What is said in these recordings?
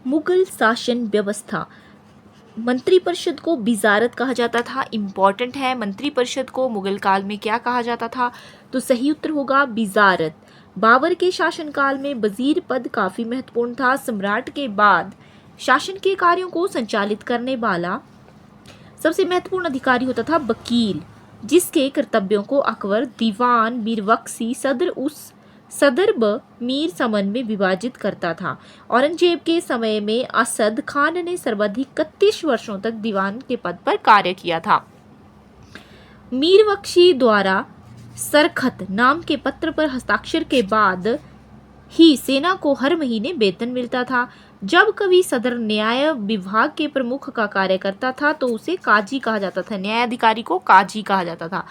मुगल शासन व्यवस्था। मंत्रिपरिषद को विजारत कहा जाता था। इम्पॉर्टेंट है, मंत्रिपरिषद को मुगल काल में क्या कहा जाता था? तो सही उत्तर होगा विजारत। बाबर के शासनकाल में वजीर पद काफी महत्वपूर्ण था। सम्राट के बाद शासन के कार्यों को संचालित करने वाला सबसे महत्वपूर्ण अधिकारी होता था वकील, जिसके कर्तव्यों को अकबर, दीवान, मीरबख्शी, सदर व मीर समन में विभाजित करता था। औरंगजेब के समय में असद खान ने सर्वाधिक 31 वर्षों तक दीवान के पद पर कार्य किया था। मीरबख्शी द्वारा सरखत नाम के पत्र पर हस्ताक्षर के बाद ही सेना को हर महीने वेतन मिलता था। जब कभी सदर न्याय विभाग के प्रमुख का कार्य करता था तो उसे काजी कहा जाता था। न्यायाधिकारी को काजी कहा जाता था।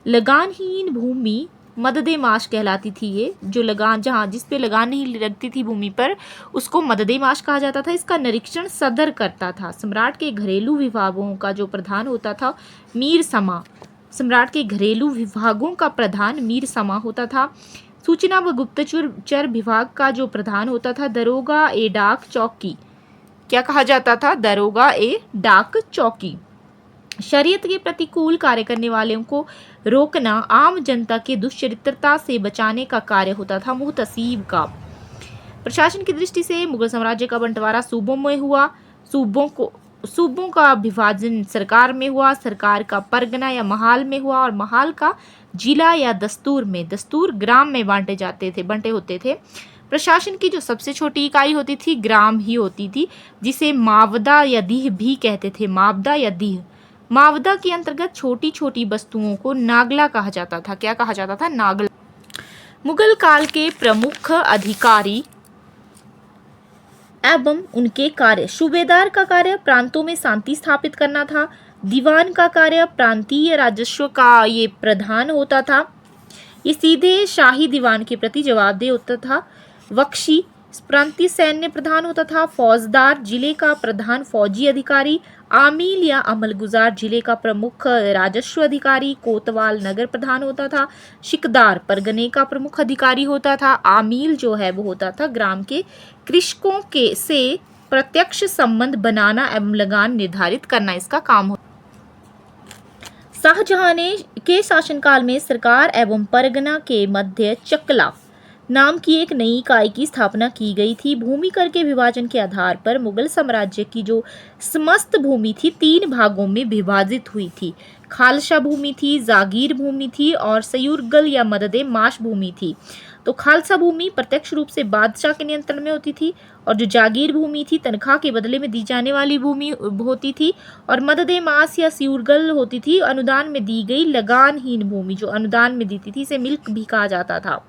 लगानहीन भूमि मददे माश कहलाती थी। ये जो लगान, जहाँ जिस पे लगान नहीं लगती थी भूमि पर, उसको मददे माश कहा जाता था। इसका निरीक्षण सदर करता था। सम्राट के घरेलू विभागों का जो प्रधान होता था मीर समा। सम्राट के घरेलू विभागों का प्रधान मीर समा होता था। सूचना व गुप्तचर विभाग का जो प्रधान होता था दरोगा ए डाक चौकी। क्या कहा जाता था? दरोगा ए डाक चौकी। शरीयत के प्रतिकूल कार्य करने वालों को रोकना, आम जनता के दुष्चरित्रता से बचाने का कार्य होता था मुहतसीब का। प्रशासन की दृष्टि से मुगल साम्राज्य का बंटवारा सूबों में हुआ। सूबों का विभाजन सरकार में हुआ। सरकार का परगना या महाल में हुआ और महाल का जिला या दस्तूर ग्राम में बंटे होते थे। प्रशासन की जो सबसे छोटी इकाई होती थी ग्राम ही होती थी, जिसे मावदा या दीह भी कहते थे। मावदा या दीह। मावदा के अंतर्गत छोटी छोटी वस्तुओं को नागला कहा जाता था। क्या कहा जाता था? नागला। मुगल काल के प्रमुख अधिकारी एवं उनके कार्य। सूबेदार का कार्य प्रांतों में शांति स्थापित करना था। दीवान का कार्य प्रांतीय राजस्व का ये प्रधान होता था। ये सीधे शाही दीवान के प्रति जवाबदेह होता था। बख्शी प्रांतीय सैन्य प्रधान होता था। फौजदार जिले का प्रधान फौजी अधिकारी। आमील या अमलगुजार जिले का प्रमुख राजस्व अधिकारी। कोतवाल नगर प्रधान होता था। शिकदार परगने का प्रमुख अधिकारी होता था। आमील जो है वो होता था ग्राम के कृषकों के से प्रत्यक्ष संबंध बनाना एवं लगान निर्धारित करना, इसका काम होता। शाहजहां के शासनकाल में सरकार एवं परगना के मध्य चकला नाम की एक नई इकाई की स्थापना की गई थी। भूमि कर के विभाजन के आधार पर मुगल साम्राज्य की जो समस्त भूमि थी 3 भागों में विभाजित हुई थी। खालसा भूमि थी, जागीर भूमि थी और सयूरगल या मददे माश भूमि थी। तो खालसा भूमि प्रत्यक्ष रूप से बादशाह के नियंत्रण में होती थी और जो जागीर भूमि थी तनख्वाह के बदले में दी जाने वाली भूमि होती थी। और मददे मास या सयूरगल होती थी अनुदान में दी गई लगानहीन भूमि, जो अनुदान में दी थी, इसे मिल्क भी कहा जाता था।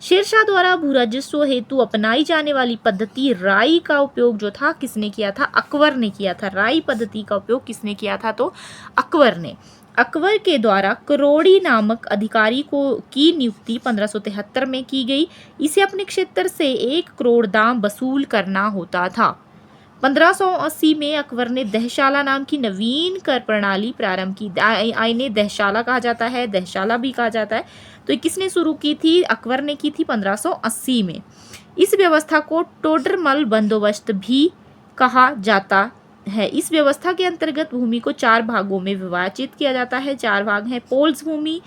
शेरशाह द्वारा भूराजस्व हेतु अपनाई जाने वाली पद्धति राई का उपयोग जो था किसने किया था? अकबर ने किया था। राई पद्धति का उपयोग किसने किया था? तो अकबर ने। अकबर के द्वारा करोड़ी नामक अधिकारी की नियुक्ति 1573 में की गई। इसे अपने क्षेत्र से 1 करोड़ दाम वसूल करना होता था। 1580 में अकबर ने दहशाला नाम की नवीन कर प्रणाली प्रारंभ की। आईने दहशाला कहा जाता है, दहशाला भी कहा जाता है। तो ये किसने शुरू की थी? अकबर ने की थी 1580 में। इस व्यवस्था को टोडरमल बंदोबस्त भी कहा जाता है। इस व्यवस्था के अंतर्गत भूमि को 4 भागों में विभाजित किया जाता है। 4 भाग हैं: पोल्स भूमि,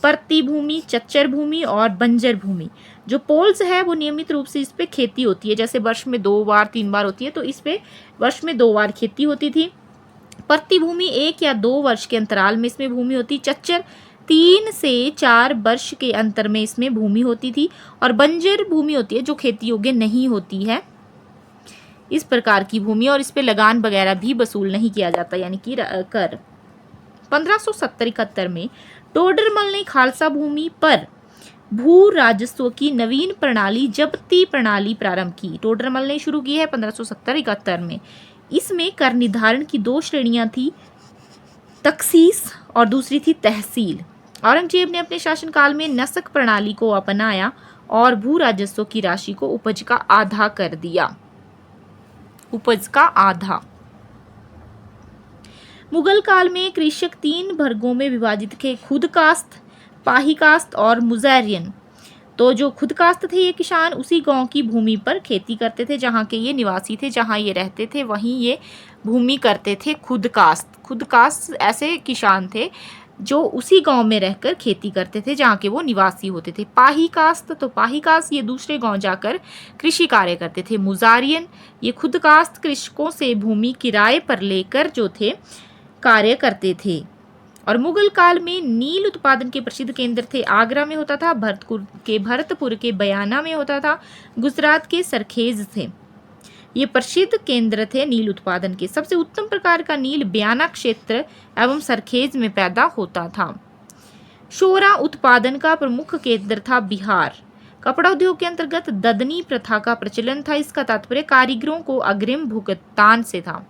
परती भूमि, चच्चर भूमि और बंजर भूमि। जो पोल्स है वो नियमित रूप से इस पे खेती होती है, जैसे वर्ष में 2 बार 3 बार होती है, तो इस पे वर्ष में 2 बार खेती होती थी। परती भूमि 1 या 2 वर्ष के अंतराल में इसमें भूमि होती। चच्चर 3 से 4 वर्ष के अंतर में इसमें भूमि होती थी। और बंजर भूमि होती है जो खेती योग्य नहीं होती है, इस प्रकार की भूमि, और इस पे लगान वगैरह भी वसूल नहीं किया जाता, यानी कि कर। 1570-71 में टोडरमल ने खालसा भूमि पर भू राजस्व की नवीन प्रणाली जब्ती प्रणाली प्रारंभ की। टोडरमल ने शुरू की है 1570-71 में। इसमें कर निर्धारण की 2 श्रेणियां थी, तखसीस और दूसरी थी तहसील। औरंगजेब ने अपने शासनकाल में नसक प्रणाली को अपनाया और भू राजस्व की राशि को उपज का आधा कर दिया। उपज का आधा। मुगल काल में कृषक 3 वर्गों में विभाजित थे: खुद कास्त, पाही कास्त और मुजैरियन। तो जो खुदकास्ट थे ये किसान उसी गांव की भूमि पर खेती करते थे, जहां के ये निवासी थे, जहां ये रहते थे वहीं ये भूमि करते थे खुदकास्ट। खुदकास्ट ऐसे किसान थे जो उसी गांव में रहकर खेती करते थे जहाँ के वो निवासी होते थे। पाही कास्त, तो पाही कास्त ये दूसरे गांव जाकर कृषि कार्य करते थे। मुजारियन ये खुद कास्त कृषकों से भूमि किराए पर लेकर जो थे कार्य करते थे। और मुगल काल में नील उत्पादन के प्रसिद्ध केंद्र थे। आगरा में होता था, भरतपुर के बयाना में होता था, गुजरात के सरखेज थे। ये प्रसिद्ध केंद्र थे नील उत्पादन के। सबसे उत्तम प्रकार का नील बयाना क्षेत्र एवं सरखेज में पैदा होता था। शोरा उत्पादन का प्रमुख केंद्र था बिहार। कपड़ा उद्योग के अंतर्गत ददनी प्रथा का प्रचलन था। इसका तात्पर्य कारीगरों को अग्रिम भुगतान से था।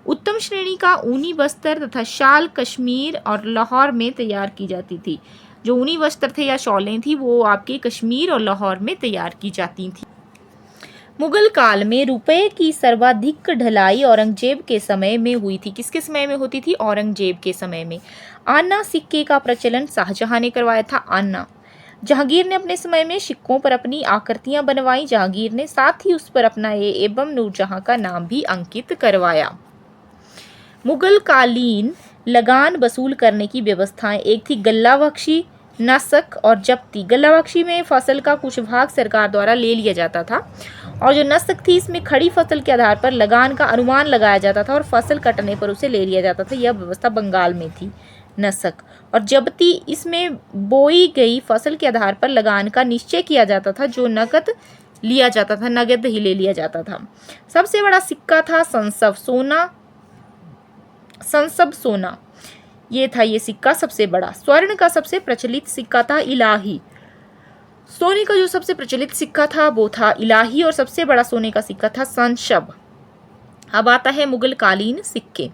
उत्तम श्रेणी का ऊनी वस्त्र तथा शाल कश्मीर और लाहौर में तैयार की जाती थी। जो ऊनी वस्त्र थे या शॉलें थी वो आपके कश्मीर और लाहौर में तैयार की जाती थी। मुगल काल में रुपए की सर्वाधिक ढलाई औरंगजेब के समय में हुई थी। किसके समय में होती थी? औरंगजेब के समय में। आना सिक्के का प्रचलन शाहजहां ने करवाया था। आना जहांगीर ने अपने समय में सिक्कों पर अपनी आकृतियां बनवाई। जहांगीर ने साथ ही उस पर अपना एवं नूरजहां का नाम भी अंकित करवाया। मुगल कालीन लगान वसूल करने की व्यवस्थाएं एक थी गल्ला बख्शी, नसक और जब्ती। गल्ला बख्शी में फसल का कुछ भाग सरकार द्वारा ले लिया जाता था और जो नसक थी इसमें खड़ी फसल के आधार पर लगान का अनुमान लगाया जाता था और फसल कटने पर उसे ले लिया जाता था। यह व्यवस्था बंगाल में थी। नसक और जब्ती इसमें बोई गई फसल के आधार पर लगान का निश्चय किया जाता था, जो नकद लिया जाता था, नगद ही ले लिया जाता था। सबसे बड़ा सिक्का था संसब सोना, ये था ये सिक्का सबसे बड़ा। स्वर्ण का सबसे प्रचलित सिक्का था इलाही। सोने का जो सबसे प्रचलित सिक्का था वो था इलाही और सबसे बड़ा सोने का सिक्का था संशब। अब आता है मुगल कालीन सिक्के।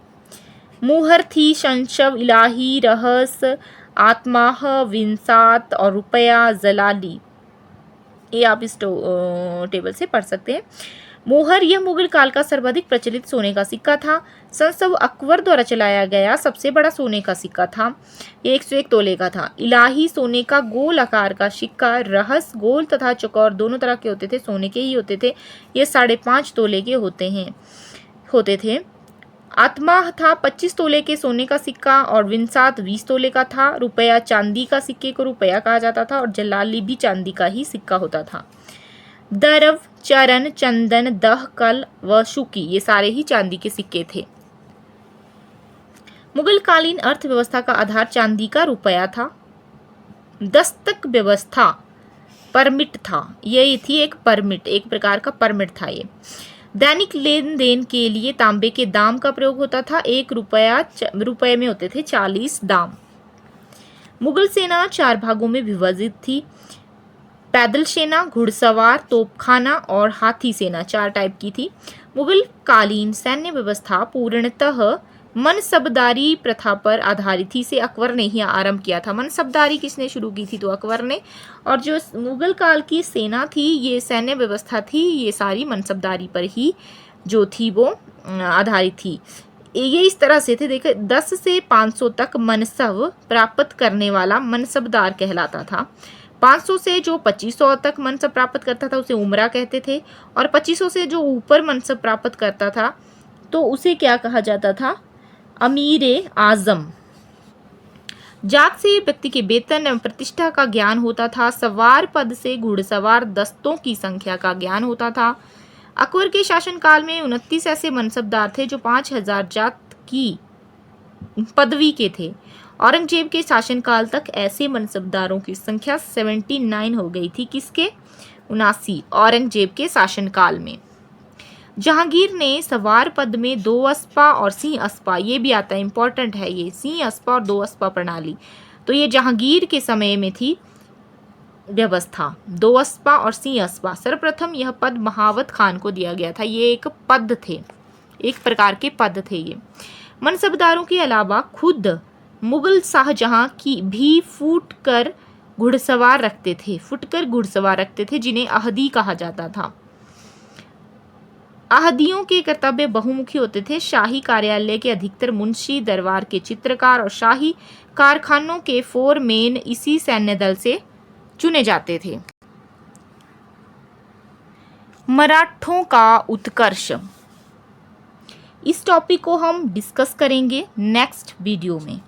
मुहर थी, संशब, इलाही, रहस, आत्माह, विंसात और रुपया जलाली। ये आप इस टेबल से पढ़ सकते हैं। मोहर यह मुगल काल का सर्वाधिक प्रचलित सोने का सिक्का था। संसब अकबर द्वारा चलाया गया सबसे बड़ा सोने का सिक्का था। ये 101 तोले का था। इलाही सोने का गोल आकार का सिक्का। रहस गोल तथा चौकोर दोनों तरह के होते थे, सोने के ही होते थे। ये 5.5 तोले के होते थे। आत्मा था 25 तोले के सोने का सिक्का और विंसात 20 तोले का था। रुपया चांदी का सिक्के को रुपया कहा जाता था और जलाली भी चांदी का ही सिक्का होता था। दरव, चरण, चंदन, दह, कल व शुकी ये सारे ही चांदी के सिक्के थे। मुगल कालीन अर्थव्यवस्था का आधार चांदी का रुपया था। दस्तक व्यवस्था परमिट था। ये थी एक परमिट, एक प्रकार का परमिट था ये। दैनिक लेन देन के लिए तांबे के दाम का प्रयोग होता था। 1 रुपये में होते थे 40 दाम। मुगल सेना 4 भागों में विभाजित थी। पैदल सेना, घुड़सवार, तोपखाना और हाथी सेना 4 टाइप की थी। मुगल कालीन सैन्य व्यवस्था पूर्णतः मनसबदारी प्रथा पर आधारित थी। इसे अकबर ने ही आरंभ किया था। मनसबदारी किसने शुरू की थी? तो अकबर ने। और जो मुगल काल की सेना थी, ये सैन्य व्यवस्था थी, ये सारी मनसबदारी पर ही जो थी वो आधारित थी। ये इस तरह से थे, देखिए 10 से 500 तक मनसब प्राप्त करने वाला मनसबदार कहलाता था। 500 से जो 2500 तक मनसब प्राप्त करता था उसे उमरा कहते थे और 2500 से जो ऊपर मनसब प्राप्त करता था तो उसे क्या कहा जाता था? अमीरे आजम। जात से व्यक्ति के वेतन एवं प्रतिष्ठा का ज्ञान होता था। सवार पद से घुड़सवार दस्तों की संख्या का ज्ञान होता था। अकबर के शासनकाल में 29 ऐसे मनसबदार थे जो 5000 जात की पदवी के थे। औरंगजेब के शासनकाल तक ऐसे मनसबदारों की संख्या 79 हो गई थी। किसके? 79 औरंगजेब के शासनकाल में। जहांगीर ने सवार पद में 2 अस्पा और सिंह अस्पा, ये भी आता है, इंपॉर्टेंट है ये, सिंह अस्पा और 2 अस्पा प्रणाली। तो ये जहांगीर के समय में थी व्यवस्था, 2 अस्पा और सिंह अस्पा। सर्वप्रथम यह पद महावत खान को दिया गया था। ये एक पद थे, एक प्रकार के पद थे ये। मनसबदारों के अलावा खुद मुगल शाहजहां की भी फुटकर घुड़सवार रखते थे जिन्हें अहदी कहा जाता था। अहदियों के कर्तव्य बहुमुखी होते थे। शाही कार्यालय के अधिकतर मुंशी, दरबार के चित्रकार और शाही कारखानों के फोरमेन इसी सैन्य दल से चुने जाते थे। मराठों का उत्कर्ष। इस टॉपिक को हम डिस्कस करेंगे नेक्स्ट वीडियो में।